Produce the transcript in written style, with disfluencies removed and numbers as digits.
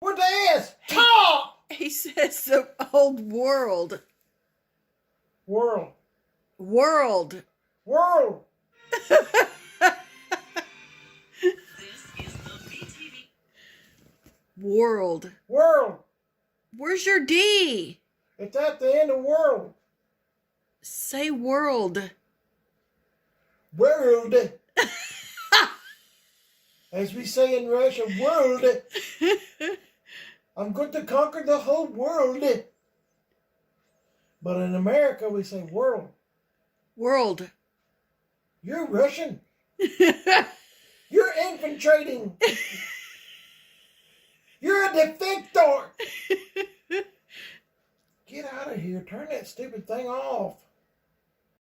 With the S. Talk. He says the old world. World. World. World. World. World. Where's your D? It's at the end of world. Say world. World. As we say in Russia, world. I'm going to conquer the whole world. But in America, we say world. World. You're Russian. You're infiltrating. You're a defector. Get out of here. Turn that stupid thing off.